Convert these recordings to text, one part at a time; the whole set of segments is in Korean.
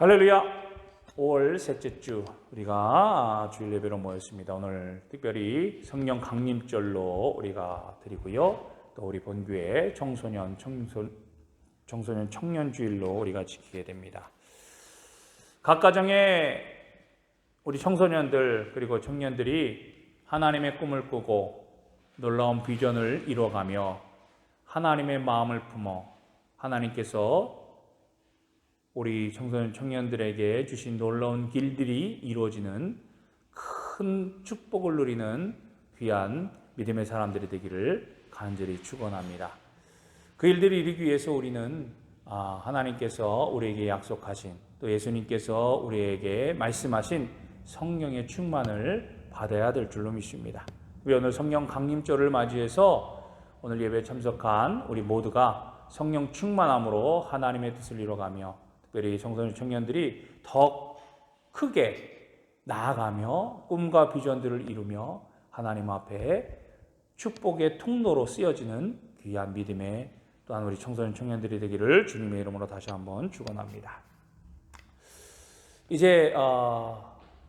할렐루야! 5월 셋째 주 우리가 주일 예배로 모였습니다. 오늘 특별히 성령 강림절로 우리가 드리고요. 또 우리 본교회 청소년 청년주일로 우리가 지키게 됩니다. 각 가정에 우리 청소년들 그리고 청년들이 하나님의 꿈을 꾸고 놀라운 비전을 이루어가며 하나님의 마음을 품어 하나님께서 우리 청소년 청년들에게 주신 놀라운 길들이 이루어지는 큰 축복을 누리는 귀한 믿음의 사람들이 되기를 간절히 축원합니다. 그 일들을 이루기 위해서 우리는 하나님께서 우리에게 약속하신 또 예수님께서 우리에게 말씀하신 성령의 충만을 받아야 될 줄로 믿습니다. 우리 오늘 성령 강림절을 맞이해서 오늘 예배에 참석한 우리 모두가 성령 충만함으로 하나님의 뜻을 이뤄가며 특별히 청소년 청년들이 더 크게 나아가며 꿈과 비전들을 이루며 하나님 앞에 축복의 통로로 쓰여지는 귀한 믿음의 또한 우리 청소년 청년들이 되기를 주님의 이름으로 다시 한번 축원합니다. 이제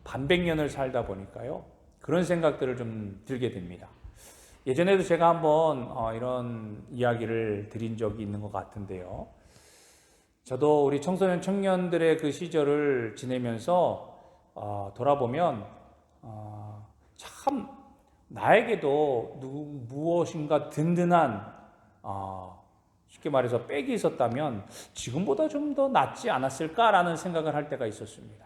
반백년을 살다 보니까요, 그런 생각들을 좀 들게 됩니다. 예전에도 제가 한번 이런 이야기를 드린 적이 있는 것 같은데요. 저도 우리 청소년 청년들의 그 시절을 지내면서 돌아보면 참 나에게도 무엇인가 든든한 쉽게 말해서 백이 있었다면 지금보다 좀 더 낫지 않았을까라는 생각을 할 때가 있었습니다.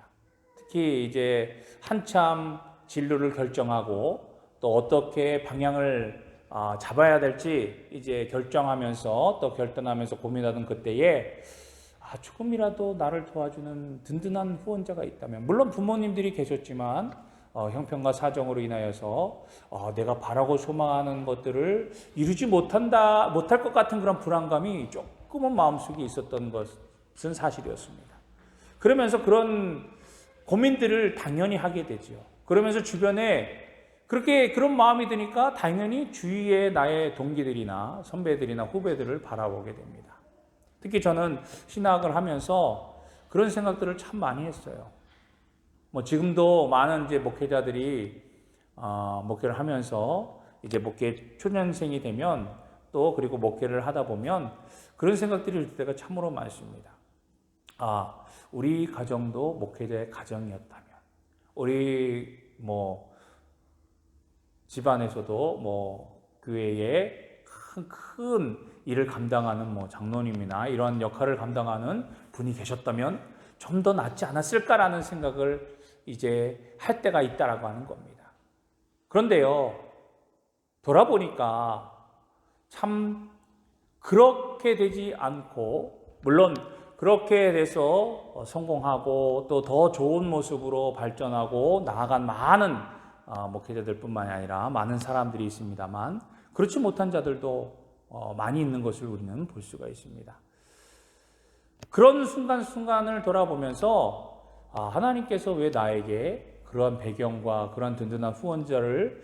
특히 이제 한참 진로를 결정하고 또 어떻게 방향을 잡아야 될지 이제 결정하면서 또 결단하면서 고민하던 그때에 조금이라도 나를 도와주는 든든한 후원자가 있다면, 물론 부모님들이 계셨지만 형편과 사정으로 인하여서 내가 바라고 소망하는 것들을 이루지 못할 것 같은 그런 불안감이 조금은 마음속에 있었던 것은 사실이었습니다. 그러면서 그런 고민들을 당연히 하게 되죠. 그러면서 주변에 그런 마음이 드니까 당연히 주위에 나의 동기들이나 선배들이나 후배들을 바라보게 됩니다. 특히 저는 신학을 하면서 그런 생각들을 참 많이 했어요. 지금도 많은 이제 목회자들이 목회를 하면서 이제 목회 초년생이 되면 또 그리고 목회를 하다 보면 그런 생각들이 들 때가 참으로 많습니다. 우리 가정도 목회자의 가정이었다면, 우리 집안에서도 교회에 큰 일을 감당하는 장로님이나 이런 역할을 감당하는 분이 계셨다면 좀 더 낫지 않았을까라는 생각을 이제 할 때가 있다라고 하는 겁니다. 그런데요, 돌아보니까 참 그렇게 되지 않고, 물론 그렇게 돼서 성공하고 또 더 좋은 모습으로 발전하고 나아간 많은 목회자들뿐만이 아니라 많은 사람들이 있습니다만, 그렇지 못한 자들도 많이 있는 것을 우리는 볼 수가 있습니다. 그런 순간순간을 돌아보면서 하나님께서 왜 나에게 그러한 배경과 그러한 든든한 후원자를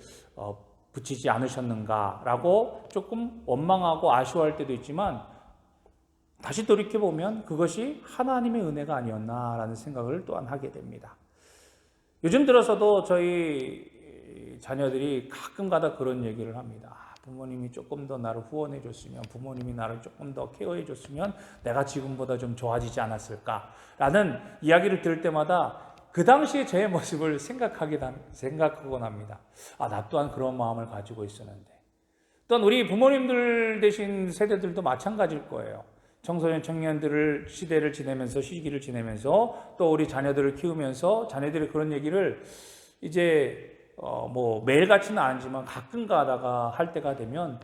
붙이지 않으셨는가라고 조금 원망하고 아쉬워할 때도 있지만, 다시 돌이켜보면 그것이 하나님의 은혜가 아니었나라는 생각을 또한 하게 됩니다. 요즘 들어서도 저희 자녀들이 가끔가다 그런 얘기를 합니다. 부모님이 조금 더 나를 후원해 줬으면, 부모님이 나를 조금 더 케어해 줬으면 내가 지금보다 좀 좋아지지 않았을까라는 이야기를 들을 때마다 그 당시에 저의 모습을 생각하곤 합니다. 나 또한 그런 마음을 가지고 있었는데. 또한 우리 부모님들 되신 세대들도 마찬가지일 거예요. 청소년 청년들을 시기를 지내면서 또 우리 자녀들을 키우면서 자녀들이 그런 얘기를 이제 매일같이는 아니지만 가끔 가다가 할 때가 되면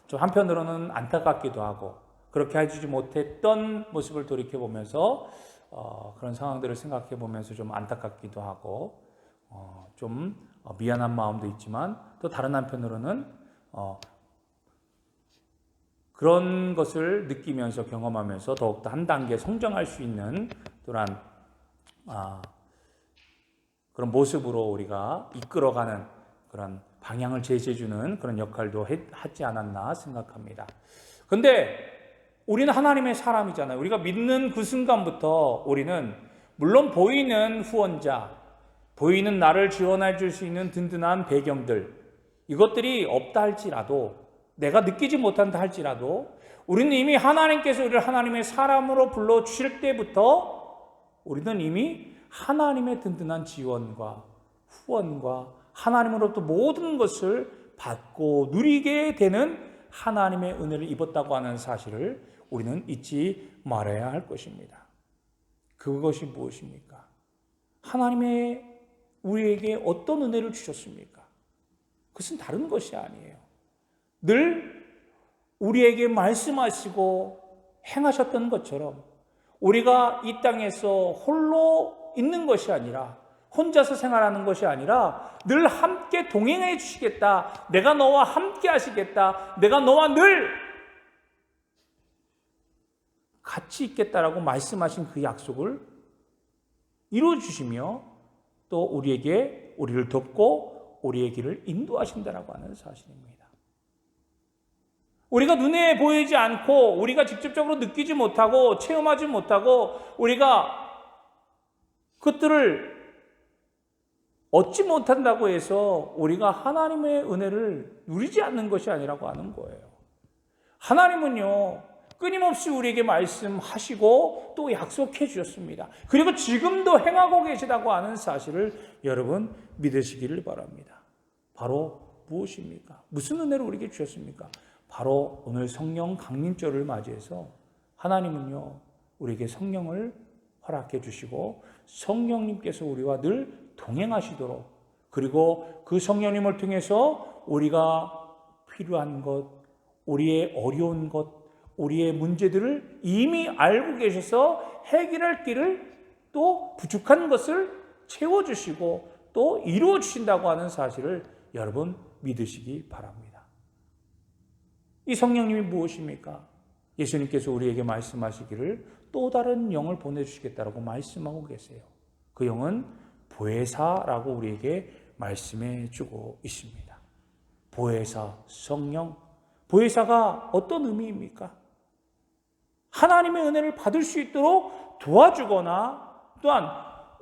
좀 한편으로는 안타깝기도 하고, 그렇게 해주지 못했던 모습을 돌이켜보면서 그런 상황들을 생각해보면서 좀 안타깝기도 하고 좀 미안한 마음도 있지만, 또 다른 한편으로는 그런 것을 느끼면서 경험하면서 더욱더 한 단계 성장할 수 있는 또한 그런 모습으로 우리가 이끌어가는 그런 방향을 제시해주는 그런 역할도 하지 않았나 생각합니다. 그런데 우리는 하나님의 사람이잖아요. 우리가 믿는 그 순간부터 우리는 물론 보이는 후원자, 보이는 나를 지원해 줄 수 있는 든든한 배경들, 이것들이 없다 할지라도, 내가 느끼지 못한다 할지라도 우리는 이미 하나님께서 우리를 하나님의 사람으로 불러주실 때부터 우리는 이미 하나님의 든든한 지원과 후원과 하나님으로부터 모든 것을 받고 누리게 되는 하나님의 은혜를 입었다고 하는 사실을 우리는 잊지 말아야 할 것입니다. 그것이 무엇입니까? 하나님의 우리에게 어떤 은혜를 주셨습니까? 그것은 다른 것이 아니에요. 늘 우리에게 말씀하시고 행하셨던 것처럼 우리가 이 땅에서 홀로 있는 것이 아니라, 혼자서 생활하는 것이 아니라 늘 함께 동행해 주시겠다. 내가 너와 함께 하시겠다. 내가 너와 늘 같이 있겠다라고 말씀하신 그 약속을 이루어 주시며 또 우리를 돕고 우리의 길을 인도하신다라고 하는 사실입니다. 우리가 눈에 보이지 않고 우리가 직접적으로 느끼지 못하고 체험하지 못하고 우리가 그것들을 얻지 못한다고 해서 우리가 하나님의 은혜를 누리지 않는 것이 아니라고 하는 거예요. 하나님은요, 끊임없이 우리에게 말씀하시고 또 약속해 주셨습니다. 그리고 지금도 행하고 계시다고 하는 사실을 여러분 믿으시기를 바랍니다. 바로 무엇입니까? 무슨 은혜를 우리에게 주셨습니까? 바로 오늘 성령 강림절을 맞이해서 하나님은요, 우리에게 성령을 허락해 주시고 성령님께서 우리와 늘 동행하시도록, 그리고 그 성령님을 통해서 우리가 필요한 것, 우리의 어려운 것, 우리의 문제들을 이미 알고 계셔서 해결할 길을 또 부족한 것을 채워주시고 또 이루어 주신다고 하는 사실을 여러분 믿으시기 바랍니다. 이 성령님이 무엇입니까? 예수님께서 우리에게 말씀하시기를 또 다른 영을 보내주시겠다라고 말씀하고 계세요. 그 영은 보혜사라고 우리에게 말씀해 주고 있습니다. 보혜사, 성령. 보혜사가 어떤 의미입니까? 하나님의 은혜를 받을 수 있도록 도와주거나 또한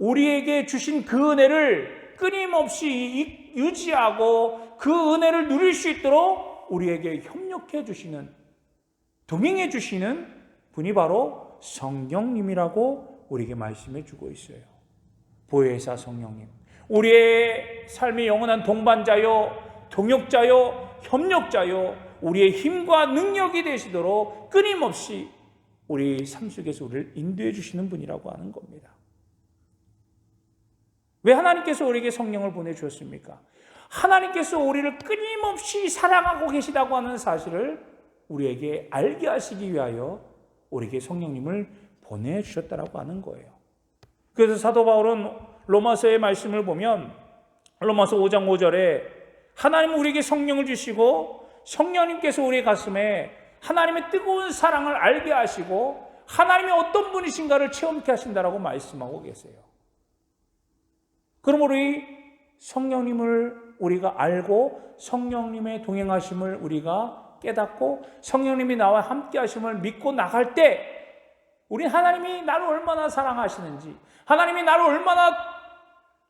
우리에게 주신 그 은혜를 끊임없이 유지하고 그 은혜를 누릴 수 있도록 우리에게 협력해 주시는, 동행해 주시는 분이 바로 성령님이라고 우리에게 말씀해 주고 있어요. 보혜사 성령님. 우리의 삶의 영원한 동반자요, 동역자요, 협력자요, 우리의 힘과 능력이 되시도록 끊임없이 우리 삶 속에서 우리를 인도해 주시는 분이라고 하는 겁니다. 왜 하나님께서 우리에게 성령을 보내주셨습니까? 하나님께서 우리를 끊임없이 사랑하고 계시다고 하는 사실을 우리에게 알게 하시기 위하여 우리에게 성령님을 보내주셨다고 하는 거예요. 그래서 사도 바울은 로마서의 말씀을 보면 로마서 5장 5절에 하나님은 우리에게 성령을 주시고 성령님께서 우리의 가슴에 하나님의 뜨거운 사랑을 알게 하시고 하나님이 어떤 분이신가를 체험케 하신다라고 말씀하고 계세요. 그러므로 이 성령님을 우리가 알고 성령님의 동행하심을 우리가 깨닫고 성령님이 나와 함께 하심을 믿고 나갈 때 우리는 하나님이 나를 얼마나 사랑하시는지, 하나님이 나를 얼마나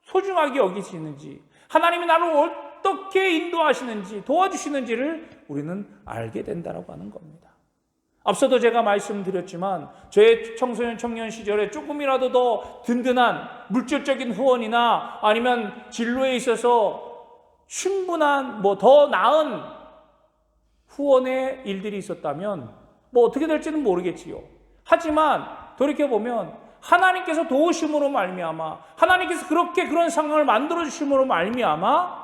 소중하게 여기시는지, 하나님이 나를 어떻게 인도하시는지 도와주시는지를 우리는 알게 된다라고 하는 겁니다. 앞서도 제가 말씀드렸지만 저의 청소년 청년 시절에 조금이라도 더 든든한 물질적인 후원이나 아니면 진로에 있어서 충분한 더 나은 후원의 일들이 있었다면 어떻게 될지는 모르겠지요. 하지만 돌이켜보면 하나님께서 도우심으로 말미암아, 하나님께서 그런 상황을 만들어 주심으로 말미암아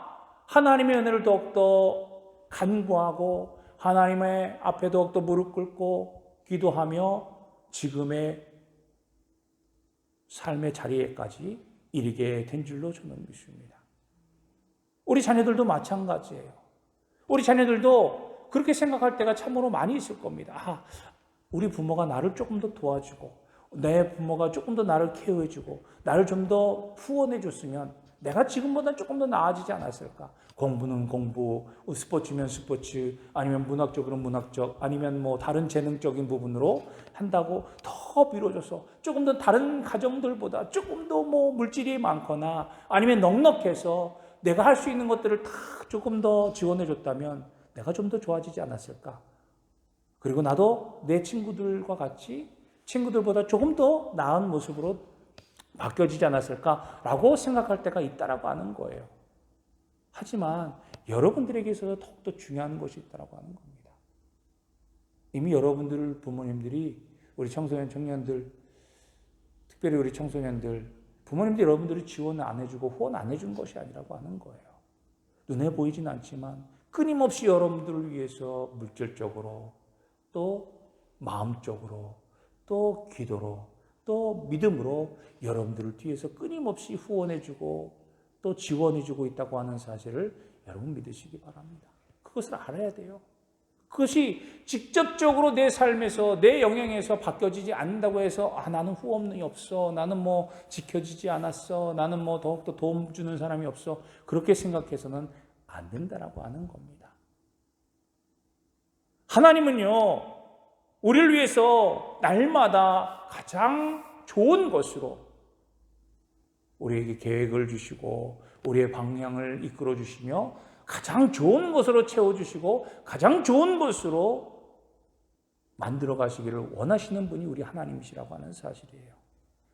하나님의 은혜를 더욱더 간구하고 하나님의 앞에 더욱더 무릎 꿇고 기도하며 지금의 삶의 자리에까지 이르게 된 줄로 저는 믿습니다. 우리 자녀들도 마찬가지예요. 우리 자녀들도 그렇게 생각할 때가 참으로 많이 있을 겁니다. 우리 부모가 나를 조금 더 도와주고 내 부모가 조금 더 나를 케어해주고 나를 좀 더 후원해 줬으면 내가 지금보다 조금 더 나아지지 않았을까? 공부는 공부, 스포츠면 스포츠, 아니면 문학적으로 문학적, 아니면 뭐 다른 재능적인 부분으로 한다고 더 미뤄져서 조금 더 다른 가정들보다 조금 더 뭐 물질이 많거나 아니면 넉넉해서 내가 할 수 있는 것들을 다 조금 더 지원해 줬다면 내가 좀 더 좋아지지 않았을까? 그리고 나도 내 친구들과 같이 친구들보다 조금 더 나은 모습으로 바뀌어지지 않았을까라고 생각할 때가 있다라고 하는 거예요. 하지만 여러분들에게 있어서 더욱더 중요한 것이 있다라고 하는 겁니다. 이미 여러분들 부모님들이 우리 청소년 청년들, 특별히 우리 청소년들, 부모님들 여러분들이 지원 안 해주고 후원 안 해준 것이 아니라고 하는 거예요. 눈에 보이진 않지만 끊임없이 여러분들을 위해서 물질적으로 또 마음적으로 또 기도로 또 믿음으로 여러분들을 뒤에서 끊임없이 후원해주고 또 지원해주고 있다고 하는 사실을 여러분 믿으시기 바랍니다. 그것을 알아야 돼요. 그것이 직접적으로 내 삶에서 내 영향에서 바뀌어지지 않는다고 해서 나는 후원이 없어, 나는 뭐 지켜지지 않았어, 나는 뭐 더욱더 도움 주는 사람이 없어, 그렇게 생각해서는 안 된다라고 하는 겁니다. 하나님은요 우리를 위해서 날마다 가장 좋은 것으로 우리에게 계획을 주시고 우리의 방향을 이끌어 주시며 가장 좋은 것으로 채워주시고 가장 좋은 것으로 만들어 가시기를 원하시는 분이 우리 하나님이시라고 하는 사실이에요.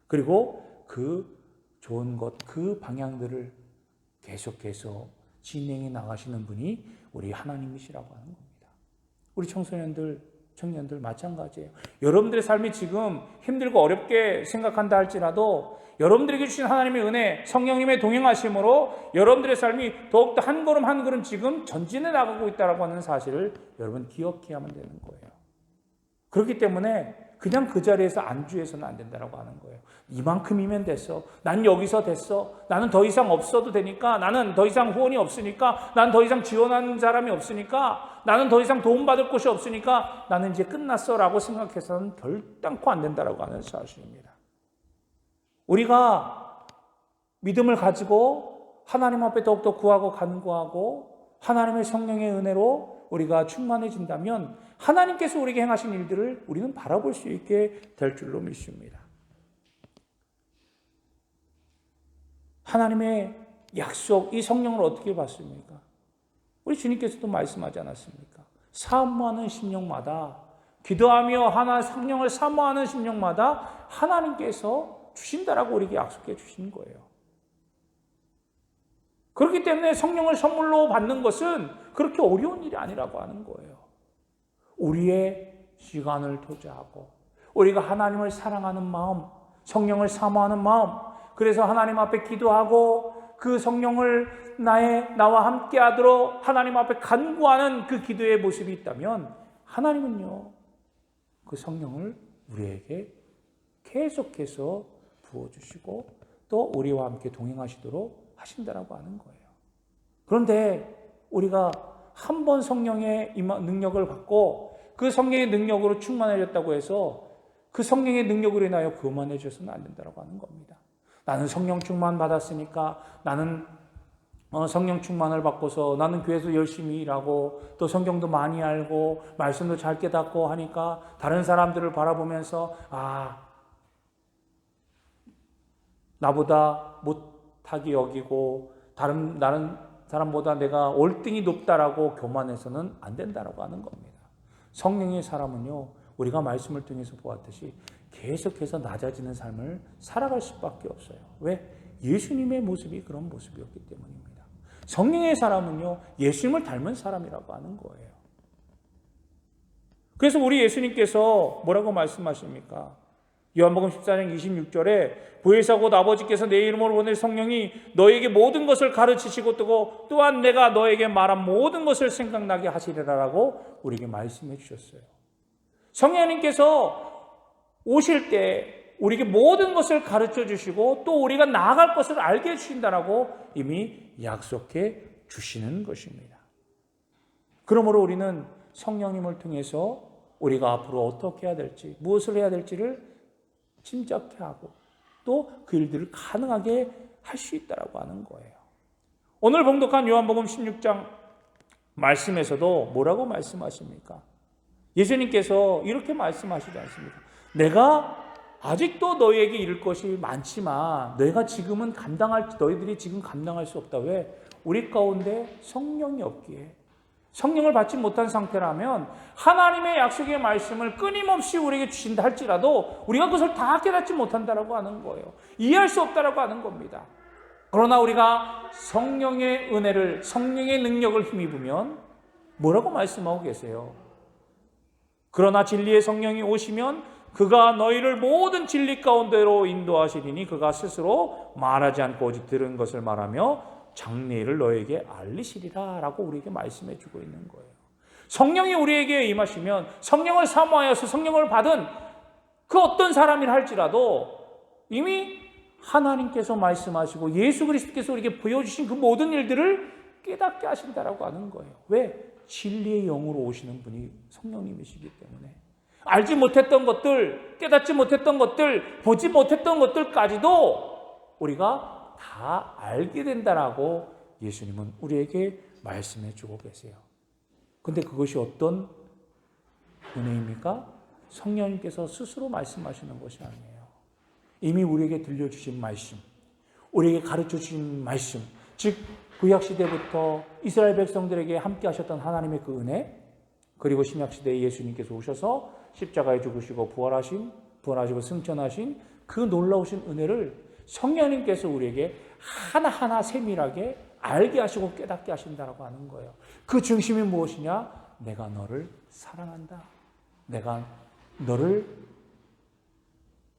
그리고 그 좋은 것, 그 방향들을 계속해서 진행해 나가시는 분이 우리 하나님이시라고 하는 겁니다. 우리 청소년들, 청년들 마찬가지예요. 여러분들의 삶이 지금 힘들고 어렵게 생각한다 할지라도 여러분들에게 주신 하나님의 은혜, 성령님의 동행하심으로 여러분들의 삶이 더욱더 한 걸음 한 걸음 지금 전진해 나가고 있다고 하는 사실을 여러분 기억해야만 되는 거예요. 그렇기 때문에 그냥 그 자리에서 안주해서는 안 된다고 하는 거예요. 이만큼이면 됐어. 난 여기서 됐어. 나는 더 이상 없어도 되니까. 나는 더 이상 후원이 없으니까. 나는 더 이상 지원하는 사람이 없으니까. 나는 더 이상 도움받을 곳이 없으니까. 나는 이제 끝났어 라고 생각해서는 결단코 안 된다고 하는 사실입니다. 우리가 믿음을 가지고 하나님 앞에 더욱더 구하고 간구하고 하나님의 성령의 은혜로 우리가 충만해진다면 하나님께서 우리에게 행하신 일들을 우리는 바라볼 수 있게 될 줄로 믿습니다. 하나님의 약속, 이 성령을 어떻게 받습니까? 우리 주님께서도 말씀하지 않았습니까? 사모하는 심령마다, 기도하며 성령을 사모하는 심령마다 하나님께서 주신다라고 우리에게 약속해 주신 거예요. 그렇기 때문에 성령을 선물로 받는 것은 그렇게 어려운 일이 아니라고 하는 거예요. 우리의 시간을 투자하고 우리가 하나님을 사랑하는 마음, 성령을 사모하는 마음, 그래서 하나님 앞에 기도하고 그 성령을 나와 함께 하도록 하나님 앞에 간구하는 그 기도의 모습이 있다면 하나님은요 그 성령을 우리에게 계속해서 부어주시고 또 우리와 함께 동행하시도록 하신다라고 하는 거예요. 그런데 우리가 한 번 성령의 능력을 받고 그 성령의 능력으로 충만해졌다고 해서 그 성령의 능력으로 인하여 교만해져서는 안 된다고 하는 겁니다. 나는 성령 충만 받았으니까 나는 성령 충만을 받고서 나는 교회에서 열심히 일하고 또 성경도 많이 알고 말씀도 잘 깨닫고 하니까 다른 사람들을 바라보면서 나보다 못하게 여기고 다른 사람보다 내가 월등히 높다라고 교만해서는 안 된다라고 하는 겁니다. 성령의 사람은요, 우리가 말씀을 통해서 보았듯이 계속해서 낮아지는 삶을 살아갈 수밖에 없어요. 왜? 예수님의 모습이 그런 모습이었기 때문입니다. 성령의 사람은요, 예수님을 닮은 사람이라고 하는 거예요. 그래서 우리 예수님께서 뭐라고 말씀하십니까? 요한복음 14장 26절에 보혜사 곧 아버지께서 내 이름으로 보낼 성령이 너에게 모든 것을 가르치시고 또한 내가 너에게 말한 모든 것을 생각나게 하시리라라고 우리에게 말씀해 주셨어요. 성령님께서 오실 때 우리에게 모든 것을 가르쳐 주시고 또 우리가 나아갈 것을 알게 해주신다라고 이미 약속해 주시는 것입니다. 그러므로 우리는 성령님을 통해서 우리가 앞으로 어떻게 해야 될지, 무엇을 해야 될지를 침착해 하고 또 그 일들을 가능하게 할 수 있다라고 하는 거예요. 오늘 봉독한 요한복음 16장 말씀에서도 뭐라고 말씀하십니까? 예수님께서 이렇게 말씀하시지 않습니까? 내가 아직도 너희에게 이룰 것이 많지만 너희들이 지금 감당할 수 없다. 왜? 우리 가운데 성령이 없기에. 성령을 받지 못한 상태라면 하나님의 약속의 말씀을 끊임없이 우리에게 주신다 할지라도 우리가 그것을 다 깨닫지 못한다라고 하는 거예요. 이해할 수 없다라고 하는 겁니다. 그러나 우리가 성령의 은혜를, 성령의 능력을 힘입으면 뭐라고 말씀하고 계세요? 그러나 진리의 성령이 오시면 그가 너희를 모든 진리 가운데로 인도하시리니 그가 스스로 말하지 않고 오직 들은 것을 말하며 장래일을 너에게 알리시리라 라고 우리에게 말씀해 주고 있는 거예요. 성령이 우리에게 임하시면 성령을 사모하여서 성령을 받은 그 어떤 사람이라 할지라도 이미 하나님께서 말씀하시고 예수 그리스도께서 우리에게 보여주신 그 모든 일들을 깨닫게 하신다라고 하는 거예요. 왜? 진리의 영으로 오시는 분이 성령님이시기 때문에 알지 못했던 것들, 깨닫지 못했던 것들, 보지 못했던 것들까지도 우리가 다 알게 된다라고 예수님은 우리에게 말씀해 주고 계세요. 근데 그것이 어떤 은혜입니까? 성령님께서 스스로 말씀하시는 것이 아니에요. 이미 우리에게 들려주신 말씀, 우리에게 가르쳐 주신 말씀, 즉 구약시대부터 이스라엘 백성들에게 함께 하셨던 하나님의 그 은혜, 그리고 신약시대에 예수님께서 오셔서 십자가에 죽으시고 부활하시고 승천하신 그 놀라우신 은혜를 성령님께서 우리에게 하나하나 세밀하게 알게 하시고 깨닫게 하신다라고 하는 거예요. 그 중심이 무엇이냐? 내가 너를 사랑한다. 내가 너를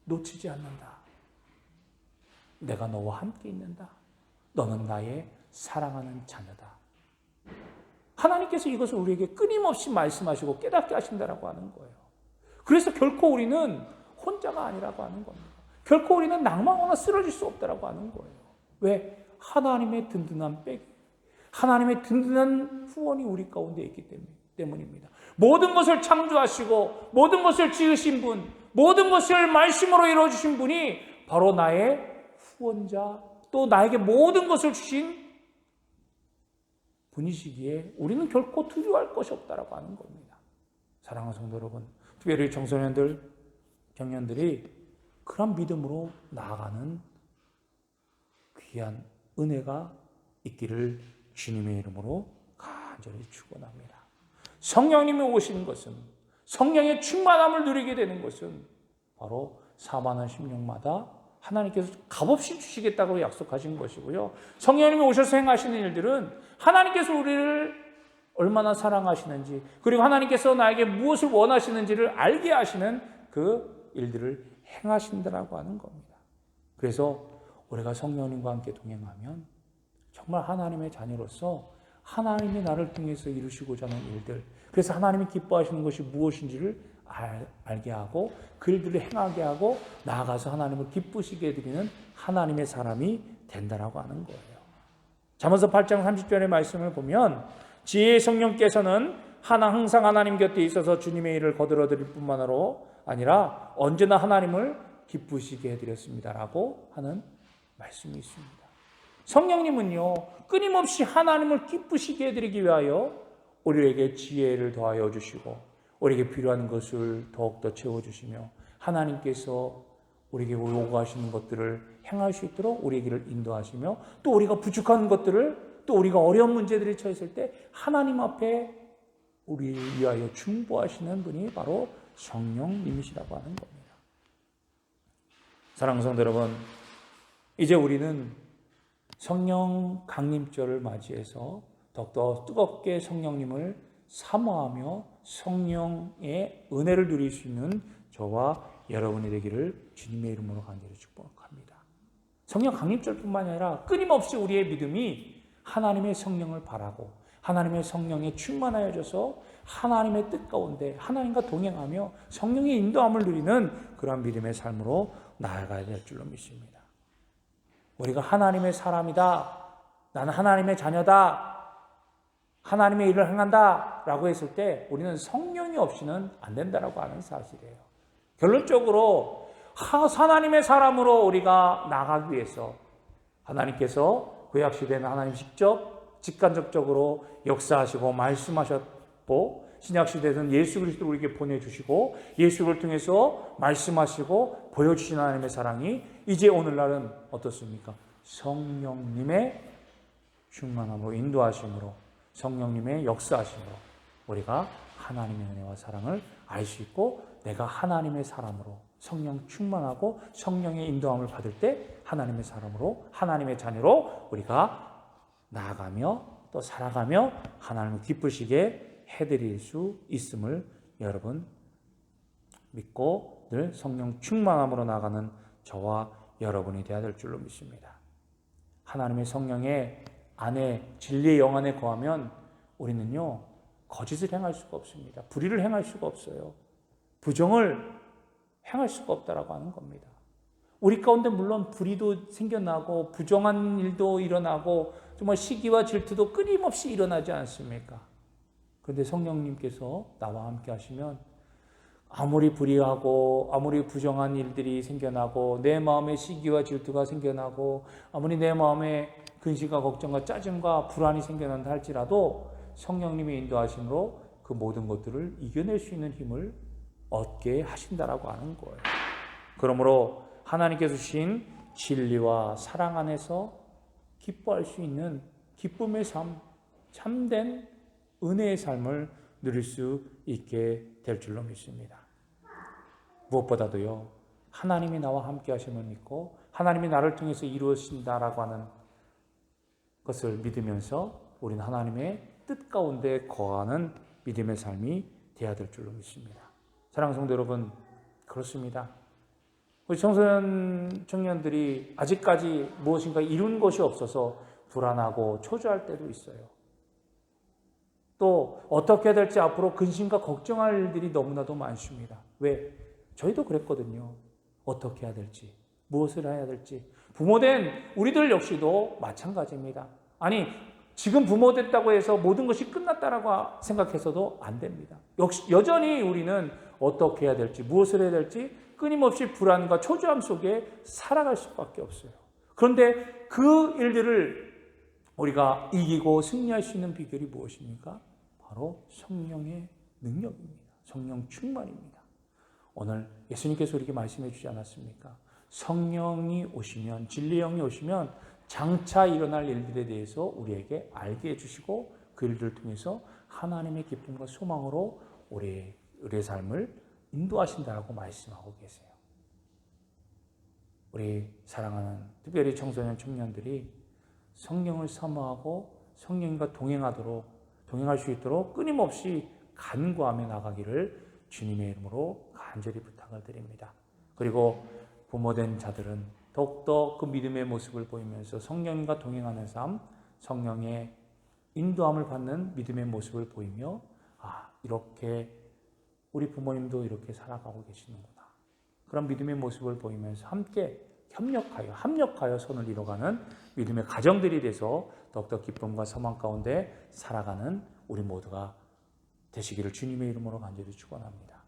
놓치지 않는다. 내가 너와 함께 있는다. 너는 나의 사랑하는 자녀다. 하나님께서 이것을 우리에게 끊임없이 말씀하시고 깨닫게 하신다라고 하는 거예요. 그래서 결코 우리는 혼자가 아니라고 하는 겁니다. 결코 우리는 낭망하거나 쓰러질 수 없다라고 하는 거예요. 왜? 하나님의 든든한 백, 하나님의 든든한 후원이 우리 가운데 있기 때문입니다. 모든 것을 창조하시고 모든 것을 지으신 분, 모든 것을 말씀으로 이루어주신 분이 바로 나의 후원자, 또 나에게 모든 것을 주신 분이시기에 우리는 결코 두려워할 것이 없다라고 하는 겁니다. 사랑하는 성도 여러분, 특별히 청소년들, 청년들이 그런 믿음으로 나아가는 귀한 은혜가 있기를 주님의 이름으로 간절히 축원합니다. 성령님이 오시는 것은, 성령의 충만함을 누리게 되는 것은 바로 사망한 심령마다 하나님께서 값없이 주시겠다고 약속하신 것이고요. 성령님이 오셔서 행하시는 일들은 하나님께서 우리를 얼마나 사랑하시는지, 그리고 하나님께서 나에게 무엇을 원하시는지를 알게 하시는 그 일들을 행하신다라고 하는 겁니다. 그래서 우리가 성령님과 함께 동행하면 정말 하나님의 자녀로서 하나님이 나를 통해서 이루시고자 하는 일들, 그래서 하나님이 기뻐하시는 것이 무엇인지를 알게 하고 그 일들을 행하게 하고 나아가서 하나님을 기쁘시게 해드리는 하나님의 사람이 된다라고 하는 거예요. 잠언서 8장 30절의 말씀을 보면 지혜의 성령께서는 항상 하나님 곁에 있어서 주님의 일을 거들어드릴 뿐만 아니라 언제나 하나님을 기쁘시게 해드렸습니다라고 하는 말씀이 있습니다. 성령님은요, 끊임없이 하나님을 기쁘시게 해드리기 위하여 우리에게 지혜를 더하여 주시고 우리에게 필요한 것을 더욱더 채워주시며 하나님께서 우리에게 요구하시는 것들을 행할 수 있도록 우리의 길을 인도하시며 또 우리가 부족한 것들을, 또 우리가 어려운 문제들이 처했을 때 하나님 앞에 우리 위하여 중보하시는 분이 바로 성령님이시라고 하는 겁니다. 사랑하는 성도 여러분, 이제 우리는 성령 강림절을 맞이해서 더욱더 뜨겁게 성령님을 사모하며 성령의 은혜를 누릴 수 있는 저와 여러분이 되기를 주님의 이름으로 간절히 축복합니다. 성령 강림절뿐만 아니라 끊임없이 우리의 믿음이 하나님의 성령을 바라고 하나님의 성령에 충만하여져서 하나님의 뜻 가운데 하나님과 동행하며 성령의 인도함을 누리는 그러한 믿음의 삶으로 나아가야 될 줄로 믿습니다. 우리가 하나님의 사람이다, 나는 하나님의 자녀다, 하나님의 일을 행한다 라고 했을 때 우리는 성령이 없이는 안 된다라고 하는 사실이에요. 결론적으로 하나님의 사람으로 우리가 나가기 위해서 하나님께서 구약 시대는 하나님 직접 직간접적으로 역사하시고 말씀하셨고, 신약 시대에는 예수 그리스도를 우리에게 보내주시고 예수를 통해서 말씀하시고 보여주신 하나님의 사랑이 이제 오늘날은 어떻습니까? 성령님의 충만함으로, 인도하심으로, 성령님의 역사하심으로 우리가 하나님의 은혜와 사랑을 알 수 있고, 내가 하나님의 사람으로 성령 충만하고 성령의 인도함을 받을 때 하나님의 사람으로, 하나님의 자녀로 우리가 나아가며 또 살아가며 하나님을 기쁘시게 해드릴 수 있음을 여러분 믿고 늘 성령 충만함으로 나가는 저와 여러분이 되어야 될 줄로 믿습니다. 하나님의 성령의 안에, 진리의 영 안에 거하면 우리는요 거짓을 행할 수가 없습니다. 불의를 행할 수가 없어요. 부정을 행할 수가 없다라고 하는 겁니다. 우리 가운데 물론 불의도 생겨나고 부정한 일도 일어나고 정말 시기와 질투도 끊임없이 일어나지 않습니까? 그런데 성령님께서 나와 함께 하시면 아무리 불의하고 아무리 부정한 일들이 생겨나고 내 마음에 시기와 질투가 생겨나고 아무리 내 마음에 근심과 걱정과 짜증과 불안이 생겨난다 할지라도 성령님의 인도하심으로 그 모든 것들을 이겨낼 수 있는 힘을 얻게 하신다라고 하는 거예요. 그러므로 하나님께서 주신 진리와 사랑 안에서 기뻐할 수 있는 기쁨의 삶, 참된 은혜의 삶을 누릴 수 있게 될 줄로 믿습니다. 무엇보다도요, 하나님이 나와 함께 하심을 믿고 하나님이 나를 통해서 이루어진다라고 하는 것을 믿으면서 우리는 하나님의 뜻 가운데 거하는 믿음의 삶이 되어야 될 줄로 믿습니다. 사랑하는 성도 여러분, 그렇습니다. 우리 청소년 청년들이 아직까지 무엇인가 이룬 것이 없어서 불안하고 초조할 때도 있어요. 또 어떻게 해야 될지 앞으로 근심과 걱정할 일들이 너무나도 많습니다. 왜? 저희도 그랬거든요. 어떻게 해야 될지, 무엇을 해야 될지. 부모된 우리들 역시도 마찬가지입니다. 아니, 지금 부모 됐다고 해서 모든 것이 끝났다라고 생각해서도 안 됩니다. 역시 여전히 우리는 어떻게 해야 될지, 무엇을 해야 될지 끊임없이 불안과 초조함 속에 살아갈 수밖에 없어요. 그런데 그 일들을 우리가 이기고 승리할 수 있는 비결이 무엇입니까? 바로 성령의 능력입니다. 성령 충만입니다. 오늘 예수님께서 우리에게 말씀해 주지 않았습니까? 성령이 오시면, 진리의 영이 오시면 장차 일어날 일들에 대해서 우리에게 알게 해주시고 그 일들을 통해서 하나님의 기쁨과 소망으로 우리의 삶을 인도하신다고 말씀하고 계세요. 우리 사랑하는 특별히 청소년 청년들이 성령을 사모하고 성령과 동행할 수 있도록 끊임없이 간구하며 나가기를 주님의 이름으로 간절히 부탁을 드립니다. 그리고 부모된 자들은 더욱더 그 믿음의 모습을 보이면서 성령과 동행하는 삶, 성령의 인도함을 받는 믿음의 모습을 보이며 이렇게 우리 부모님도 이렇게 살아가고 계시는구나. 그런 믿음의 모습을 보이면서 함께 합력하여 선을 이뤄가는 믿음의 가정들이 돼서 더욱더 기쁨과 소망 가운데 살아가는 우리 모두가 되시기를 주님의 이름으로 간절히 축원합니다.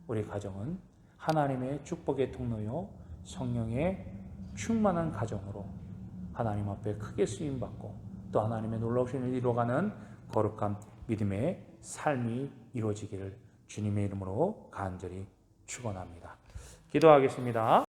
우리 가정은 하나님의 축복의 통로요, 성령의 충만한 가정으로 하나님 앞에 크게 쓰임받고 또 하나님의 놀라우신 일을 이루어가는 거룩한 믿음의 삶이 이루어지기를 주님의 이름으로 간절히 축원합니다. 기도하겠습니다.